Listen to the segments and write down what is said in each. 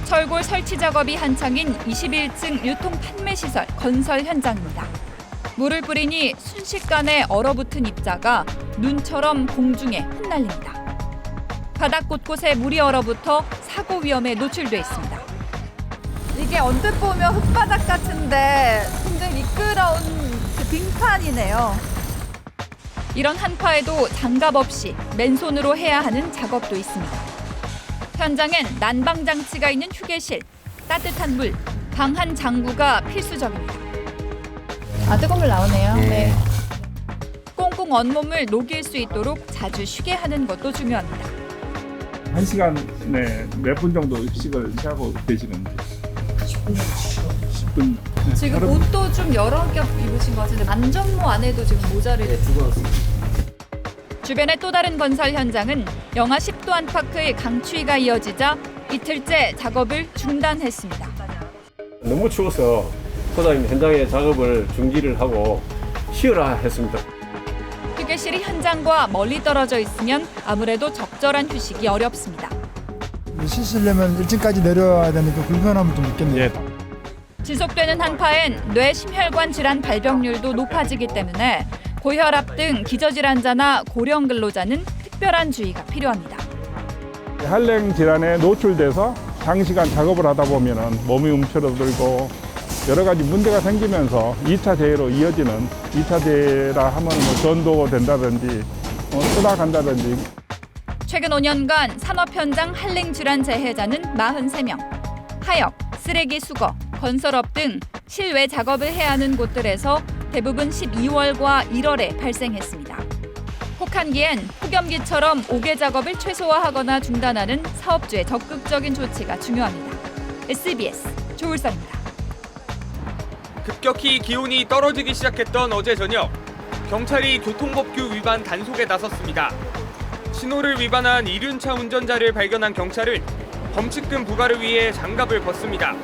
철골 설치 작업이 한창인 21층 유통 판매 시설 건설 현장입니다. 물을 뿌리니 순식간에 얼어붙은 입자가 눈처럼 공중에 흩날립니다. 바닥 곳곳에 물이 얼어붙어 사고 위험에 노출돼 있습니다. 이게 언뜻 보면 흙바닥 같은데 굉장히 미끄러운 빙판이네요. 이런 한파에도 장갑 없이 맨손으로 해야 하는 작업도 있습니다. 현장엔 난방 장치가 있는 휴게실, 따뜻한 물, 방한 장구가 필수적입니다. 뜨거운 물 나오네요. 네. 꽁꽁 온몸을 녹일 수 있도록 자주 쉬게 하는 것도 중요합니다. 1시간에 몇 분 정도 휴식을 취하고 계시는지? 10분. 지금 옷도 좀 여러 겹 입으신 것 같은데 안전모 안에도 지금 모자를 주변의 또 다른 건설 현장은 영하 10도 안팎의 강추위가 이어지자 이틀째 작업을 중단했습니다. 너무 추워서 소장님 현장의 작업을 중지를 하고 쉬어라 했습니다. 휴게실이 현장과 멀리 떨어져 있으면 아무래도 적절한 휴식이 어렵습니다. 쉬시려면 1층까지 내려와야 되니까 불편함을 좀 느꼈네요. 지속되는 한파엔 뇌 심혈관 질환 발병률도 높아지기 때문에 고혈압 등 기저질환자나 고령 근로자는 특별한 주의가 필요합니다. 한랭 질환에 노출돼서 장시간 작업을 하다 보면 몸이 움츠러들고 여러 가지 문제가 생기면서 2차 재해로 이어지는 2차 재해라 하면 전도 된다든지 쓰다 간다든지. 최근 5년간 산업 현장 한랭 질환 재해자는 43명. 하역, 쓰레기 수거, 건설업 등 실외 작업을 해야 하는 곳들에서 대부분 12월과 1월에 발생했습니다. 혹한기엔 폭염기처럼 옥외 작업을 최소화하거나 중단하는 사업주의 적극적인 조치가 중요합니다. SBS 조울상입니다. 급격히 기온이 떨어지기 시작했던 어제 저녁, 경찰이 교통법규 위반 단속에 나섰습니다. 신호를 위반한 이륜차 운전자를 발견한 경찰은 범칙금 부과를 위해 장갑을 벗습니다.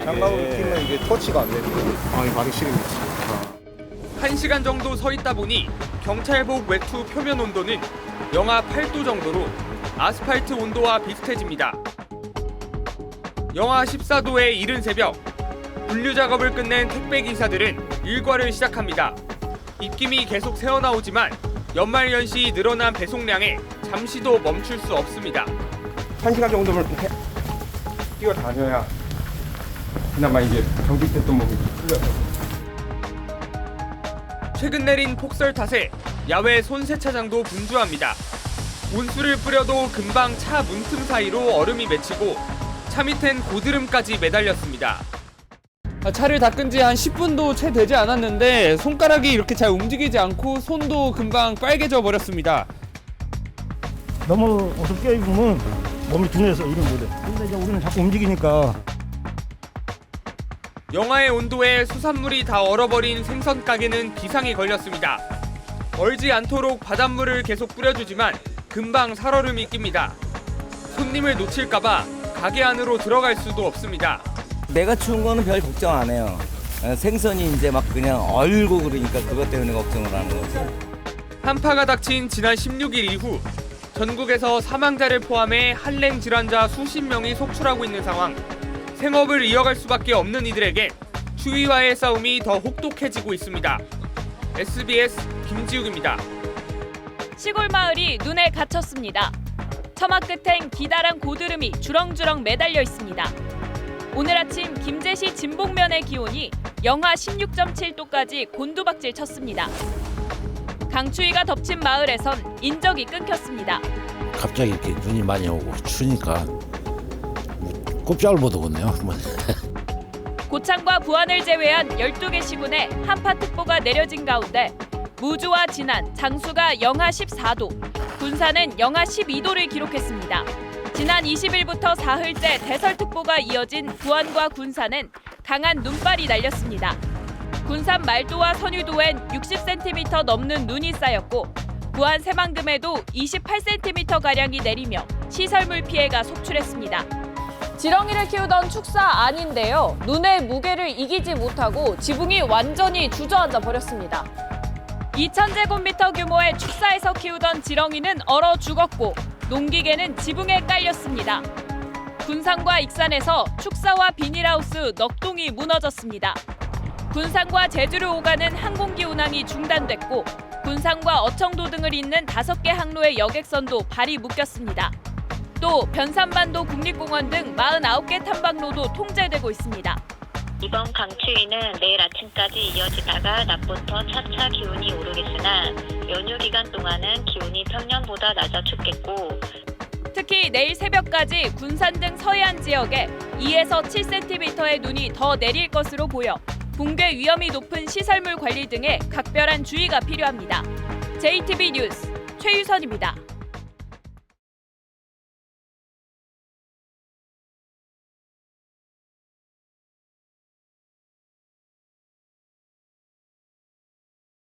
장갑을 끼면 이게 터치가 안 되는 거예요. 바로 싫습니다. 1시간 정도 서 있다 보니 경찰복 외투 표면 온도는 영하 8도 정도로 아스팔트 온도와 비슷해집니다. 영하 14도의 이른 새벽, 분류 작업을 끝낸 택배기사들은 일과를 시작합니다. 입김이 계속 새어나오지만 연말연시 늘어난 배송량에 잠시도 멈출 수 없습니다. 1시간 정도면 뛰어다녀야 그나마 이제 경직됐던 몸이 풀려서. 최근 내린 폭설 탓에 야외 손세차장도 분주합니다. 온수를 뿌려도 금방 차 문틈 사이로 얼음이 맺히고 차 밑엔 고드름까지 매달렸습니다. 차를 닦은 지 한 10분도 채 되지 않았는데 손가락이 이렇게 잘 움직이지 않고 손도 금방 빨개져 버렸습니다. 너무 어둡게 입으면 몸이 둔해서 일을 못해. 근데 이제 우리는 자꾸 움직이니까. 영하의 온도에 수산물이 다 얼어버린 생선 가게는 비상이 걸렸습니다. 얼지 않도록 바닷물을 계속 뿌려주지만 금방 살얼음이 낍니다. 손님을 놓칠까봐 가게 안으로 들어갈 수도 없습니다. 내가 추운 거는 별 걱정 안 해요. 생선이 이제 막 그냥 얼고 그러니까 그것 때문에 걱정을 하는 거지. 한파가 닥친 지난 16일 이후 전국에서 사망자를 포함해 한랭 질환자 수십 명이 속출하고 있는 상황. 생업을 이어갈 수밖에 없는 이들에게 추위와의 싸움이 더 혹독해지고 있습니다. SBS 김지욱입니다. 시골 마을이 눈에 갇혔습니다. 처마 끝엔 기다란 고드름이 주렁주렁 매달려 있습니다. 오늘 아침 김제시 진봉면의 기온이 영하 16.7도까지 곤두박질 쳤습니다. 강추위가 덮친 마을에선 인적이 끊겼습니다. 갑자기 이렇게 눈이 많이 오고 추우니까 꼼짝을 못 하겠네요. 고창과 부안을 제외한 12개 시군에 한파특보가 내려진 가운데 무주와 진안, 장수가 영하 14도, 군산은 영하 12도를 기록했습니다. 지난 20일부터 사흘째 대설특보가 이어진 부안과 군산은 강한 눈발이 날렸습니다. 군산 말도와 선유도엔 60cm 넘는 눈이 쌓였고 부안 새만금에도 28cm가량이 내리며 시설물 피해가 속출했습니다. 지렁이를 키우던 축사 안인데요. 눈의 무게를 이기지 못하고 지붕이 완전히 주저앉아 버렸습니다. 2000제곱미터 규모의 축사에서 키우던 지렁이는 얼어 죽었고 농기계는 지붕에 깔렸습니다. 군산과 익산에서 축사와 비닐하우스 넉 동이 무너졌습니다. 군산과 제주를 오가는 항공기 운항이 중단됐고 군산과 어청도 등을 잇는 5개 항로의 여객선도 발이 묶였습니다. 또 변산반도 국립공원 등 49개 탐방로도 통제되고 있습니다. 이번 강추위는 내일 아침까지 이어지다가 낮부터 차차 기온이 오르겠으나 연휴 기간 동안은 기온이 평년보다 낮아 춥겠고 특히 내일 새벽까지 군산 등 서해안 지역에 2에서 7cm의 눈이 더 내릴 것으로 보여 붕괴 위험이 높은 시설물 관리 등에 각별한 주의가 필요합니다. JTB 뉴스 최유선입니다.